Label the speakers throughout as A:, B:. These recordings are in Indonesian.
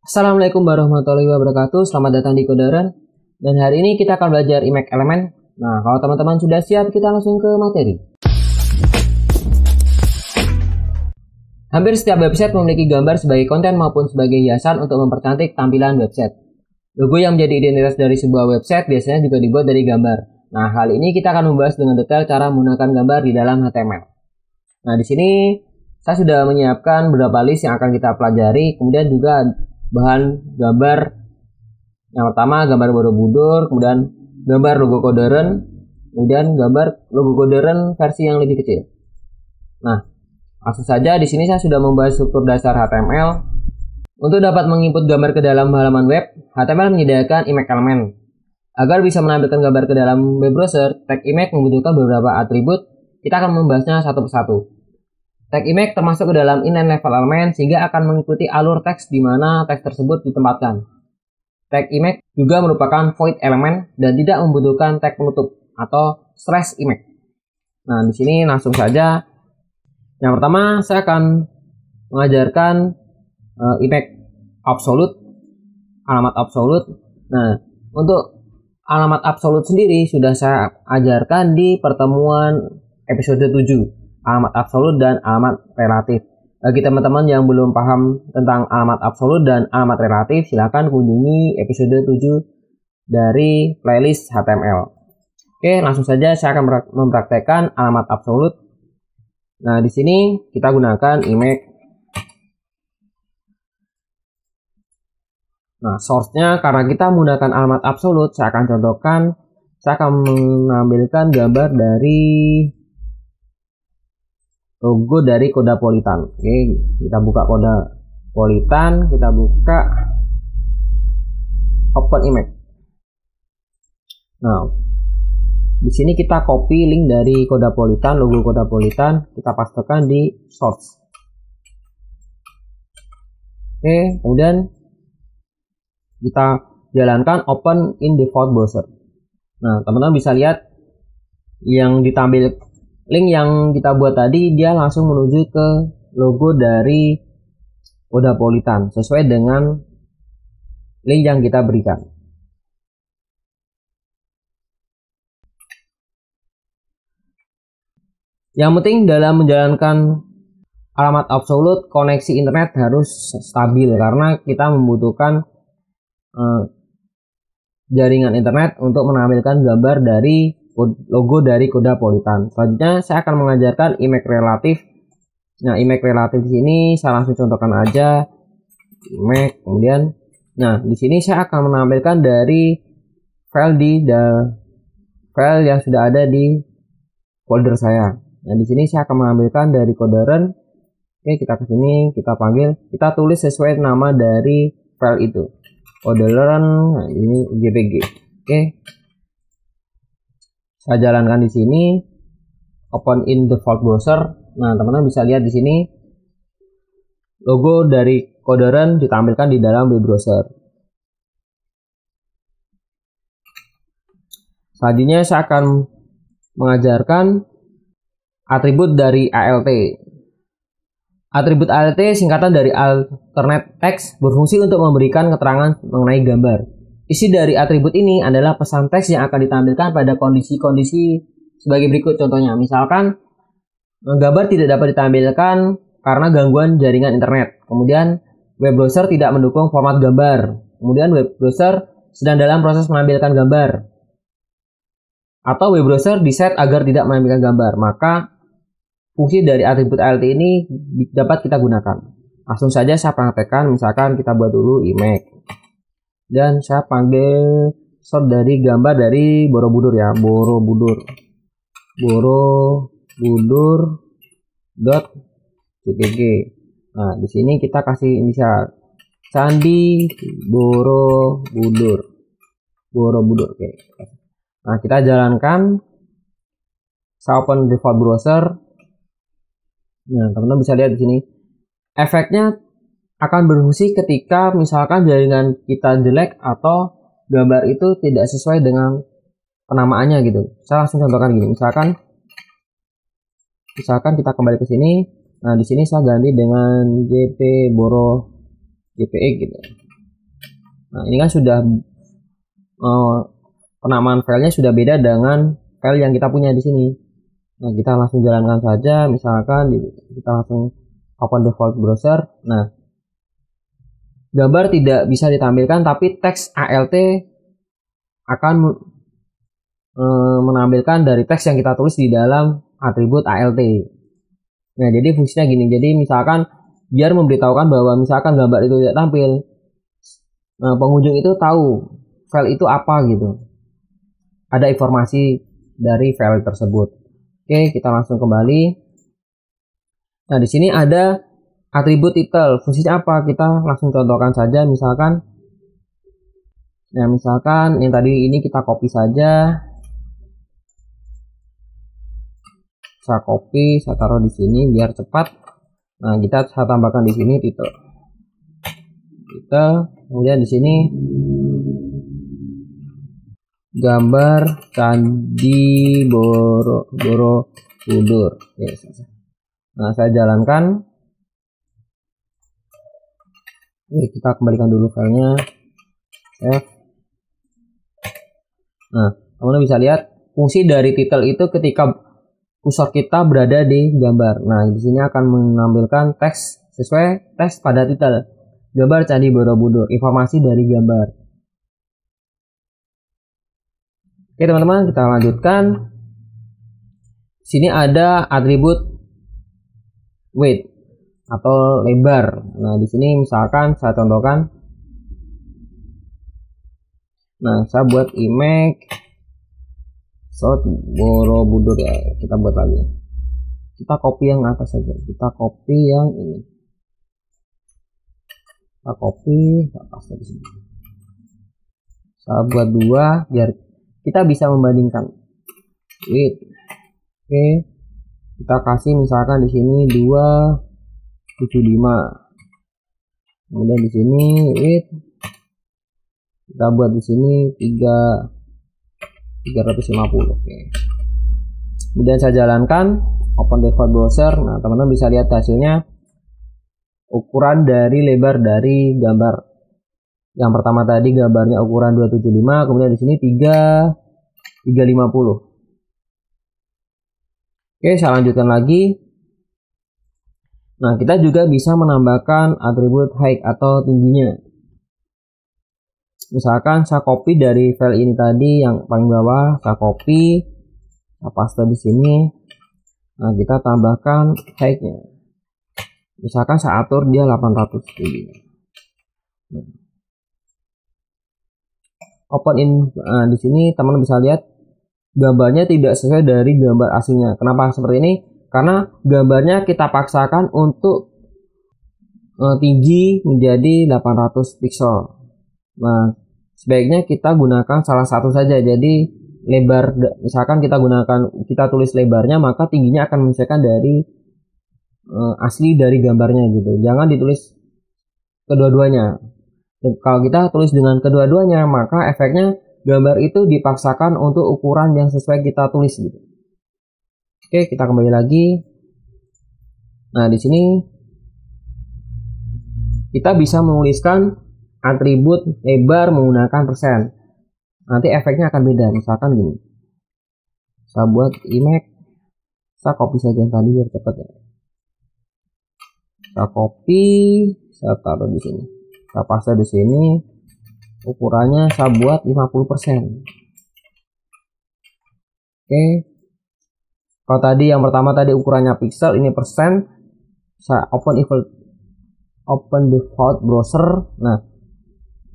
A: Assalamualaikum warahmatullahi wabarakatuh. Selamat datang di Koderen. Dan hari ini kita akan belajar Emacs Element. Nah, kalau teman-teman sudah siap, kita langsung ke materi. Hampir setiap website memiliki gambar sebagai konten maupun sebagai hiasan untuk mempercantik tampilan website. Logo yang menjadi identitas dari sebuah website biasanya juga dibuat dari gambar. Nah, hal ini kita akan membahas dengan detail cara menggunakan gambar di dalam HTML. Nah, di sini saya sudah menyiapkan beberapa list yang akan kita pelajari, kemudian juga bahan gambar. Yang pertama gambar Borobudur, kemudian gambar logo Koderen, kemudian gambar logo Koderen versi yang lebih kecil. Nah, langsung saja di sini saya sudah membahas struktur dasar HTML. Untuk dapat menginput gambar ke dalam halaman web, HTML menyediakan Emacs Element. Agar bisa menampilkan gambar ke dalam web browser, tag Emacs membutuhkan beberapa atribut. Kita akan membahasnya satu persatu. Tag Emacs termasuk ke dalam inline level element sehingga akan mengikuti alur teks di mana teks tersebut ditempatkan. Tag Emacs juga merupakan void element dan tidak membutuhkan tag penutup atau slash Emacs. Nah, di sini langsung saja. Yang pertama saya akan mengajarkan Emacs absolute, alamat absolute. Nah, untuk alamat absolute sendiri sudah saya ajarkan di pertemuan episode 7. Alamat absolut dan alamat relatif. Bagi teman-teman yang belum paham tentang alamat absolut dan alamat relatif, silakan kunjungi episode 7 dari playlist HTML. Oke, langsung saja saya akan mempraktekkan alamat absolut. Nah, di sini kita gunakan Emacs. Nah, source-nya karena kita menggunakan alamat absolut, saya akan contohkan, saya akan mengambilkan gambar dari logo dari Kodapolitan. Oke, kita buka Kodapolitan, kita buka open Emacs. Nah, di sini kita copy link dari Kodapolitan, logo Kodapolitan, kita pastekan di source. Oke, kemudian kita jalankan open in default browser. Nah, teman-teman bisa lihat yang ditampil link yang kita buat tadi, dia langsung menuju ke logo dari Kodapolitan sesuai dengan link yang kita berikan. Yang penting dalam menjalankan alamat absolut, koneksi internet harus stabil karena kita membutuhkan jaringan internet untuk menampilkan gambar dari logo dari Kodapolitan. Selanjutnya saya akan mengajarkan Emacs relatif. Nah, Emacs relatif di sini saya langsung contohkan aja Emacs. Kemudian, nah di sini saya akan menampilkan dari file yang sudah ada di folder saya. Nah, di sini saya akan mengambilkan dari Koderen. Oke, kita ke sini, kita panggil, kita tulis sesuai nama dari file itu. Koderen, nah ini JPG. Oke. Saya jalankan di sini open in default browser. Nah, teman-teman bisa lihat di sini logo dari Koderen ditampilkan di dalam web browser. Selanjutnya saya akan mengajarkan atribut dari ALT. Atribut ALT singkatan dari alternate text, berfungsi untuk memberikan keterangan mengenai gambar. Isi dari atribut ini adalah pesan teks yang akan ditampilkan pada kondisi-kondisi sebagai berikut. Contohnya, misalkan gambar tidak dapat ditampilkan karena gangguan jaringan internet. Kemudian web browser tidak mendukung format gambar. Kemudian web browser sedang dalam proses menampilkan gambar. Atau web browser diset agar tidak menampilkan gambar. Maka fungsi dari atribut ALT ini dapat kita gunakan. Langsung saja saya praktekkan, misalkan kita buat dulu Emacs. Dan saya panggil sort dari gambar dari Borobudur ya, borobudur.jpg. Nah, di sini kita kasih inisial Candi Borobudur. Oke. Nah, kita jalankan. Saya open default browser. Nah, teman-teman bisa lihat di sini. Efeknya akan berfungsi ketika misalkan jaringan kita jelek atau gambar itu tidak sesuai dengan penamaannya gitu. Saya langsung contohkan gini. Misalkan kita kembali ke sini. Nah, di sini saya ganti dengan JP Boro JPE gitu. Nah, ini kan sudah penamaan filenya sudah beda dengan file yang kita punya di sini. Nah, kita langsung jalankan saja, misalkan kita langsung open default browser. Nah, gambar tidak bisa ditampilkan, tapi teks ALT akan menampilkan dari teks yang kita tulis di dalam atribut ALT. Nah, jadi fungsinya gini. Jadi misalkan biar memberitahukan bahwa misalkan gambar itu tidak tampil, pengunjung itu tahu file itu apa gitu. Ada informasi dari file tersebut. Oke, kita langsung kembali. Nah, di sini ada atribut title. Fungsinya apa? Kita langsung contohkan saja. Misalkan, nah misalkan yang tadi ini kita copy saja. Saya copy, saya taruh di sini biar cepat. Nah, saya tambahkan di sini title. Kemudian di sini gambar Candi Borobudur. Oke, nah, saya jalankan. Oke, kita kembalikan dulu filenya. Nah, teman-teman bisa lihat fungsi dari title itu ketika kursor kita berada di gambar. Nah, di sini akan menampilkan teks sesuai teks pada title. Gambar Candi Borobudur, informasi dari gambar. Oke, teman-teman, kita lanjutkan. Sini ada atribut width atau lebar. Nah, di sini misalkan saya contohkan. Nah, saya buat image shot Borobudur ya. Kita buat lagi. Kita copy yang atas saja. Kita copy yang ini. Kita copy, kita paste di sini. Saya buat 2 biar kita bisa membandingkan. Width. Oke. Kita kasih misalkan di sini 275. Kemudian di sini width kita buat di sini 350. Oke. Kemudian saya jalankan open default browser. Nah, teman-teman bisa lihat hasilnya, ukuran dari lebar dari gambar. Yang pertama tadi gambarnya ukuran 275, kemudian di sini 350. Oke, saya lanjutkan lagi. Nah, kita juga bisa menambahkan atribut height atau tingginya. Misalkan saya copy dari file ini tadi yang paling bawah, saya copy, saya paste di sini. Nah, kita tambahkan height-nya. Misalkan saya atur dia 800 tingginya. Nah, open in, nah, di sini teman-teman bisa lihat gambarnya tidak sesuai dari gambar aslinya. Kenapa seperti ini? Karena gambarnya kita paksakan untuk tinggi menjadi 800 pixel. Nah, sebaiknya kita gunakan salah satu saja. Jadi lebar, misalkan kita tulis lebarnya, maka tingginya akan menyesuaikan dari asli dari gambarnya gitu. Jangan ditulis kedua-duanya. Kalau kita tulis dengan kedua-duanya, maka efeknya gambar itu dipaksakan untuk ukuran yang sesuai kita tulis gitu. Oke, kita kembali lagi. Nah, di sini kita bisa menuliskan atribut lebar menggunakan persen. Nanti efeknya akan beda. Misalkan gini. Saya buat image. Saya copy saja yang tadi biar cepat ya. Saya copy, saya taruh di sini. Saya paste di sini. Ukurannya saya buat 50%. Oke. Kalau tadi yang pertama tadi ukurannya pixel, ini persen. Saya open default browser. Nah,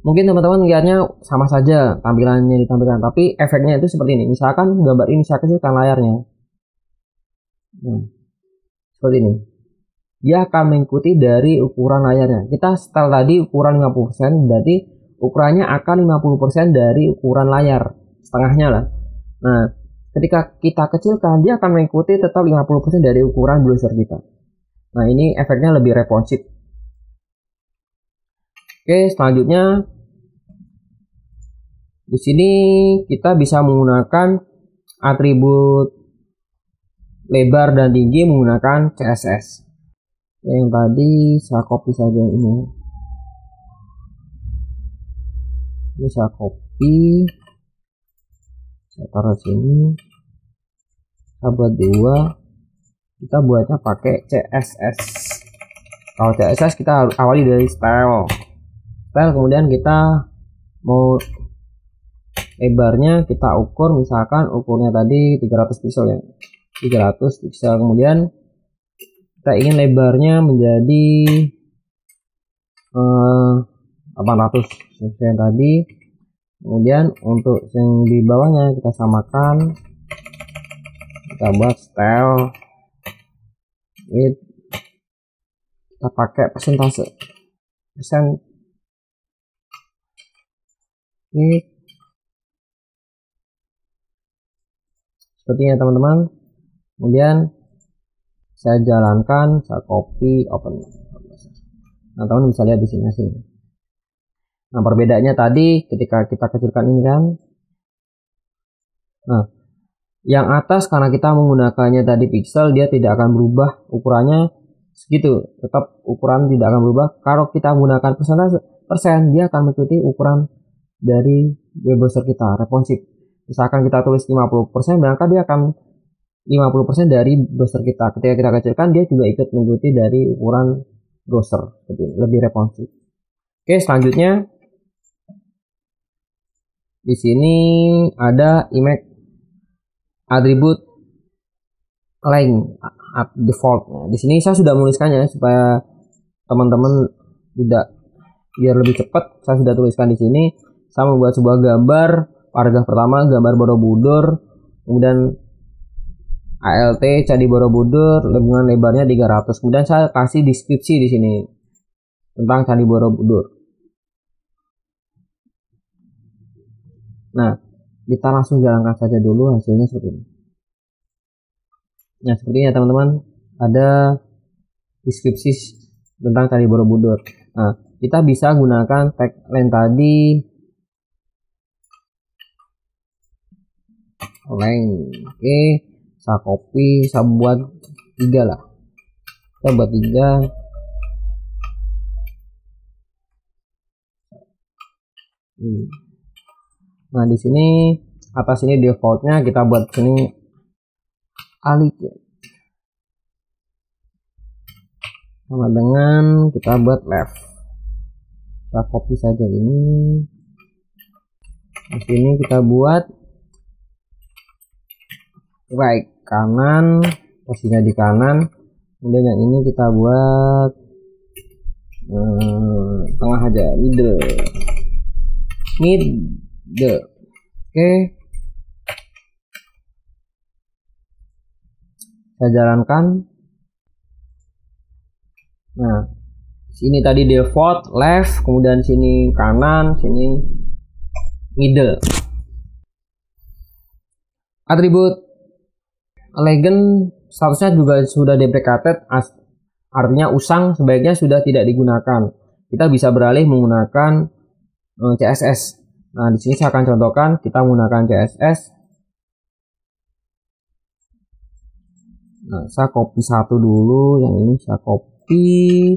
A: mungkin teman-teman lihatnya sama saja tampilannya ditampilkan, tapi efeknya itu seperti ini. Misalkan gambar ini saya kecilkan layarnya. Nah, seperti ini. Dia akan mengikuti dari ukuran layarnya. Kita setel tadi ukuran 50%, berarti ukurannya akan 50% dari ukuran layar, setengahnya lah. Nah, ketika kita kecilkan, dia akan mengikuti tetap 50% dari ukuran browser kita. Nah, ini efeknya lebih responsif. Oke, selanjutnya di sini kita bisa menggunakan atribut lebar dan tinggi menggunakan CSS. Yang tadi saya copy saja ini. Ini saya copy, saya taruh sini, kita buat 2. Kita buatnya pakai CSS. Kalau CSS kita awali dari style, kemudian kita mau lebarnya kita ukur, misalkan ukurnya tadi 300 pixel ya, 300 pixel. Kemudian kita ingin lebarnya menjadi 800 sesuai yang tadi. Kemudian untuk yang di bawahnya kita samakan, kita buat style width, kita pakai persentase persen. Sepertinya teman-teman. Kemudian saya jalankan, saya copy, open. Nah, teman bisa lihat di sini hasilnya. Nah, perbedaannya tadi ketika kita kecilkan ini kan. Nah, yang atas karena kita menggunakannya tadi pixel, dia tidak akan berubah ukurannya segitu, tetap ukuran tidak akan berubah. Kalau kita menggunakan persen, dia akan mengikuti ukuran dari web browser kita, responsive. Misalkan kita tulis 50%, maka dia akan 50% dari browser kita. Ketika kita kecilkan, dia juga ikut mengikuti dari ukuran browser, seperti ini, lebih responsif. Oke, selanjutnya di sini ada image attribute length default. Nah, di sini saya sudah menuliskannya supaya teman-teman tidak, biar lebih cepat, saya sudah tuliskan di sini. Saya membuat sebuah gambar, paragraf pertama gambar Borobudur, kemudian ALT Candi Borobudur dengan lebarnya 300. Kemudian saya kasih deskripsi di sini tentang Candi Borobudur. Nah, kita langsung jalankan saja dulu hasilnya seperti ini. Nah, sepertinya teman-teman ada deskripsi tentang Candi Borobudur. Nah, kita bisa gunakan tagline tadi, length. Oke, saya copy, saya buat 3 lah. Kita buat 3. Nah, di sini atas ini defaultnya kita buat sini alik ya. Sama dengan kita buat left. Kita copy saja ini. Di sini kita buat right, kanan, posisinya di kanan. Kemudian yang ini kita buat tengah aja, middle. Oke, saya jalankan. Nah, sini tadi default left, kemudian sini kanan, sini middle. Atribut legend statusnya juga sudah deprecated, artinya usang, sebaiknya sudah tidak digunakan. Kita bisa beralih menggunakan CSS. Nah, di sini saya akan contohkan kita menggunakan CSS. Nah, saya copy satu dulu, yang ini saya copy,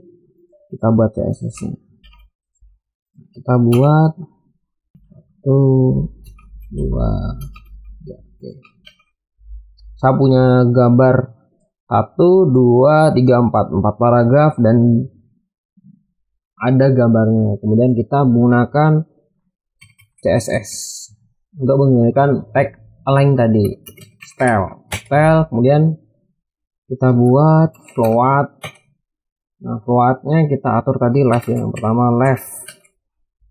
A: kita buat CSS-nya. Kita buat 1, 2, 3. Oke. Saya punya gambar 1, 2, 3, 4 paragraf dan ada gambarnya. Kemudian kita menggunakan CSS untuk menggunakan tag align tadi, style, kemudian kita buat float. Nah, floatnya kita atur tadi left ya, yang pertama left,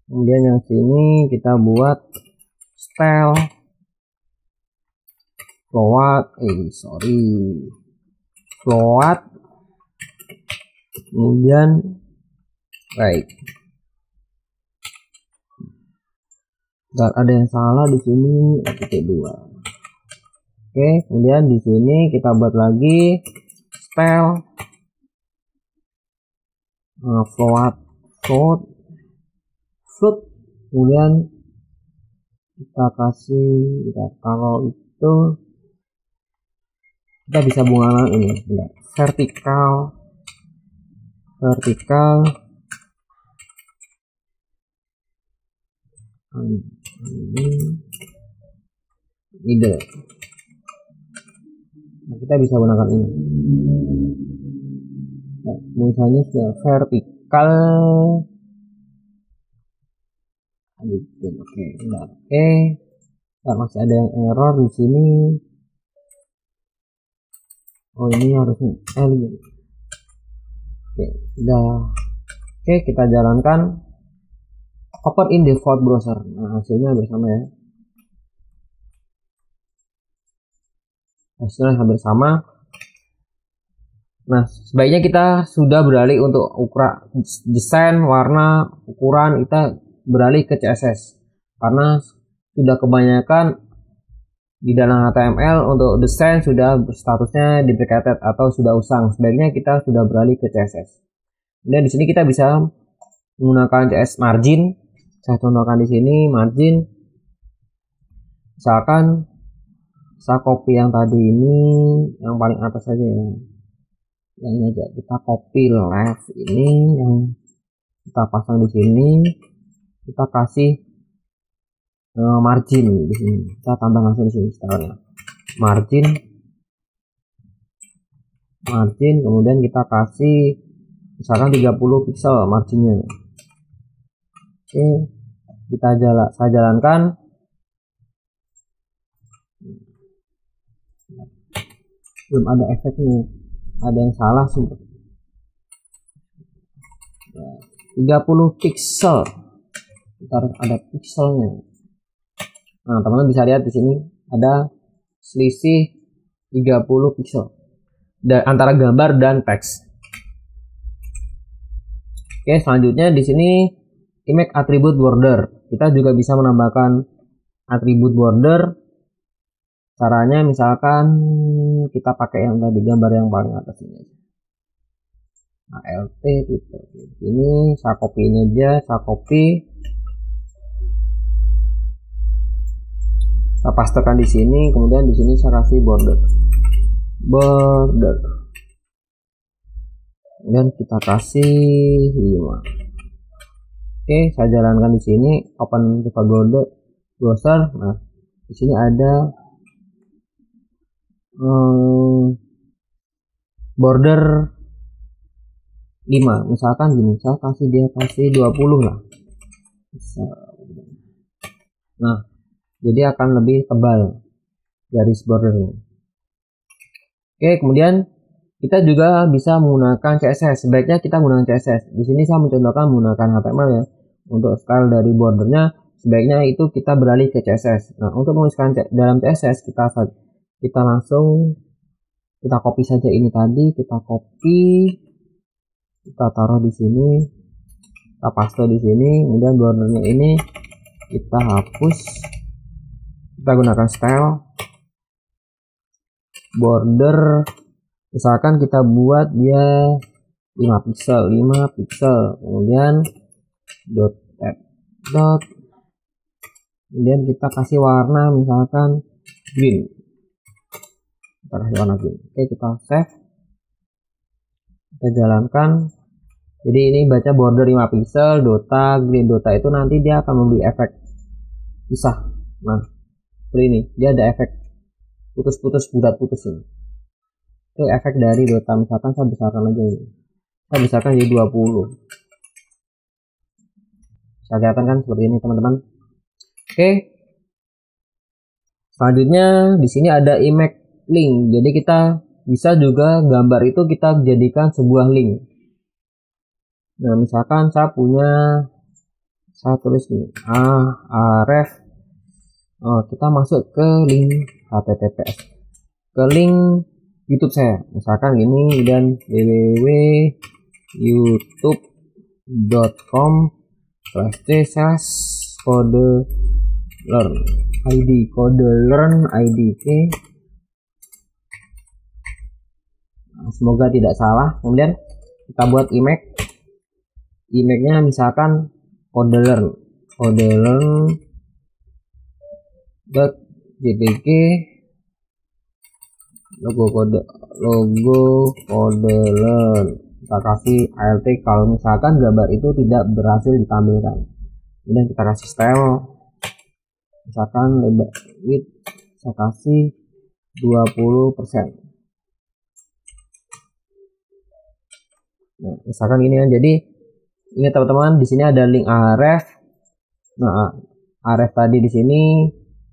A: kemudian yang sini kita buat style float, float, kemudian right. Dan ada yang salah di sini, titik 2. Oke, kemudian di sini kita buat lagi style float, kemudian kita kasih, kalau itu kita bisa menggunakan ini, vertikal, middle. Nah, kita bisa gunakan ini. Nah, misalnya sudah vertikal. Oke, enggak. Oke. Nah, masih ada yang error di sini. Oh, ini harusnya L gitu. Oke, sudah. Oke, kita jalankan. Open in default browser. Nah, hasilnya hampir sama ya. Hasilnya hampir sama. Nah, sebaiknya kita sudah beralih untuk ukuran desain, warna, ukuran, kita beralih ke CSS. Karena sudah kebanyakan di dalam HTML untuk desain sudah statusnya deprecated atau sudah usang. Sebaiknya kita sudah beralih ke CSS. Dan di sini kita bisa menggunakan CSS margin. Saya contohkan di sini margin. Misalkan saya copy yang tadi ini, yang paling atas saja ya. Yang ini aja, kita copy left ini, yang kita pasang di sini, kita kasih margin di sini. Kita tambah langsung di sini stylenya. Margin, kemudian kita kasih misalkan 30 pixel marginnya. Oke, saya jalankan. Belum ada efeknya, ada yang salah sih. 30 pixel, kita harus ada pixelnya. Nah, teman-teman bisa lihat di sini ada selisih 30 pixel antara gambar dan teks. Oke, selanjutnya di sini image attribute border. Kita juga bisa menambahkan atribut border. Caranya misalkan kita pakai yang tadi, gambar yang paling atas ini aja. ALT gitu. Ini saya copy ini aja, saya copy. Saya pastekan di sini, kemudian di sini saya kasih border. Kemudian kita kasih 5. Oke, saya jalankan di sini, open default browser. Nah, di sini ada border 5. Misalkan gini, saya kasih 20 lah. Nah, jadi akan lebih tebal garis bordernya. Oke, kemudian kita juga bisa menggunakan CSS. Sebaiknya kita menggunakan CSS. Di sini saya mencontohkan menggunakan HTML ya. Untuk style dari bordernya, sebaiknya itu kita beralih ke CSS. Nah, untuk menuliskan dalam CSS kita langsung copy saja ini tadi, kita copy, kita taruh di sini, kita paste di sini, kemudian bordernya ini kita hapus. Kita gunakan style border, misalkan kita buat dia 5 pixel, kemudian dot, kemudian kita kasih warna misalkan green, kita kasih warna green. Oke, kita save, kita jalankan. Jadi ini baca border 5 pixel, dota green. Dota itu nanti dia akan memberi efek pisah. Nah, seperti ini, dia ada efek putus-putus, bulat putus ini. Itu efek dari dota. Misalkan saya besarkan aja ini, saya besarkan jadi 20. Saya kelihatan kan seperti ini teman-teman. Oke, selanjutnya di sini ada image link. Jadi kita bisa juga gambar itu kita jadikan sebuah link. Nah, misalkan saya tulis gini, ref. Kita masuk ke link HTTPS, ke link YouTube saya, misalkan gini, dan www.youtube.com/c/code-learn ID. Oke. Nah, semoga tidak salah. Kemudian kita buat image-nya misalkan code-learn.jpg, logo code learn. Kita kasih alt kalau misalkan gambar itu tidak berhasil ditampilkan. Kemudian kita kasih style Misalkan lebar width saya kasih 20%. Nah, misalkan ini kan, jadi ingat teman-teman, di sini ada link href. Nah, href tadi di sini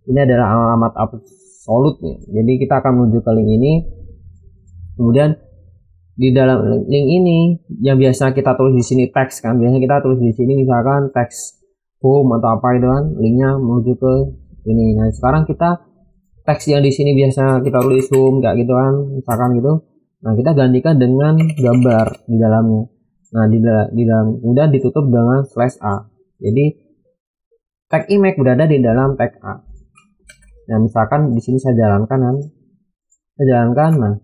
A: ini adalah alamat absolutnya. Jadi kita akan menuju ke link ini. Kemudian di dalam link ini yang biasa kita tulis di sini teks kan, biasanya kita tulis di sini misalkan teks home atau apa itu kan, linknya menuju ke ini. Nah, sekarang kita teks yang di sini biasa kita tulis home kayak gitu kan, misalkan gitu. Nah, kita gantikan dengan gambar di dalamnya. Nah, di dalam kemudian ditutup dengan /a. Jadi tag image berada di dalam tag a. Nah, misalkan di sini saya jalankan kan. Nah,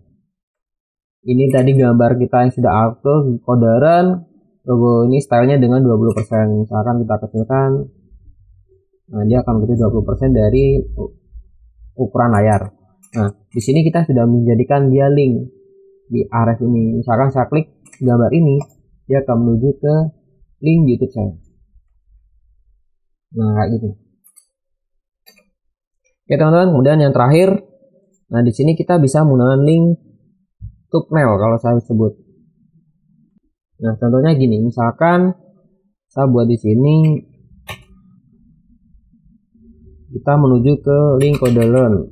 A: ini tadi gambar kita yang sudah upload, coderan, logo ini stylenya dengan 20%. Misalkan kita kecilkan. Nah, dia akan menjadi 20% dari ukuran layar. Nah, di sini kita sudah menjadikan dia link di href ini. Misalkan saya klik gambar ini, dia akan menuju ke link YouTube saya. Nah, kayak gitu. Oke teman-teman, kemudian yang terakhir, nah di sini kita bisa menggunakan link thumbnail kalau saya sebut. Nah, contohnya gini, misalkan saya buat di sini kita menuju ke link coderan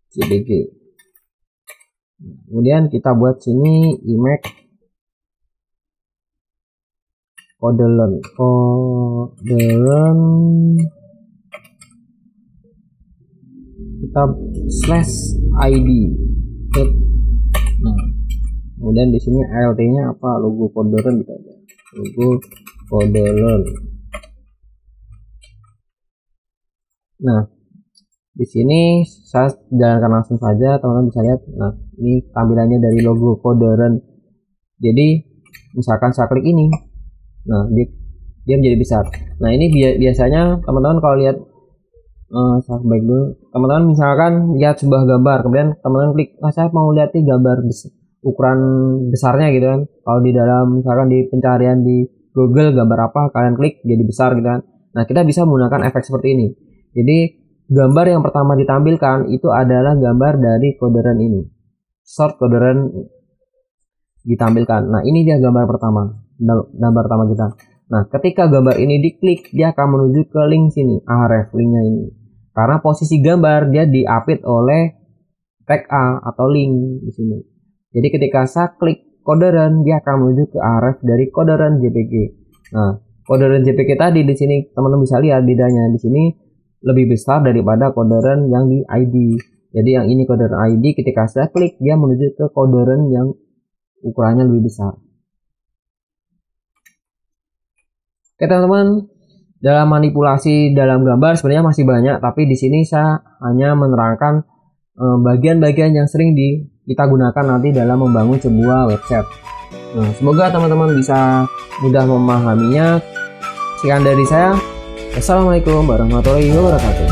A: JPG. Kemudian kita buat sini image coderan kita /id. Nah, kemudian di sini alt-nya apa, logo coderan gitu aja, logo coderan. Nah, di sini saya jalankan langsung saja, teman-teman bisa lihat. Nah, ini tampilannya dari logo coderan. Jadi misalkan saya klik ini, nah dia menjadi besar. Nah, ini biasanya teman-teman kalau lihat, saya baik dulu. Teman-teman misalkan lihat sebuah gambar, kemudian teman-teman klik, saya mau lihat nih gambar ukuran besarnya gitu kan. Kalau di dalam misalkan di pencarian di Google gambar apa, kalian klik jadi besar gitu kan. Nah, kita bisa menggunakan efek seperti ini. Jadi gambar yang pertama ditampilkan itu adalah gambar dari coderan ini. Short coderan ditampilkan. Nah, ini dia gambar pertama. Gambar pertama kita. Nah, ketika gambar ini diklik, dia akan menuju ke link sini, href linknya ini. Karena posisi gambar dia diapit oleh tag A atau link di sini. Jadi ketika saya klik coderan, dia akan menuju ke href dari coderan JPG. Nah, coderan JPG tadi di sini teman-teman bisa lihat bedanya. Di sini lebih besar daripada coderan yang di ID. Jadi yang ini coderan ID, ketika saya klik dia menuju ke coderan yang ukurannya lebih besar. Oke teman-teman, dalam manipulasi dalam gambar sebenarnya masih banyak, tapi di sini saya hanya menerangkan bagian-bagian yang sering kita gunakan nanti dalam membangun sebuah website. Nah, semoga teman-teman bisa mudah memahaminya. Sekian dari saya. Assalamualaikum warahmatullahi wabarakatuh.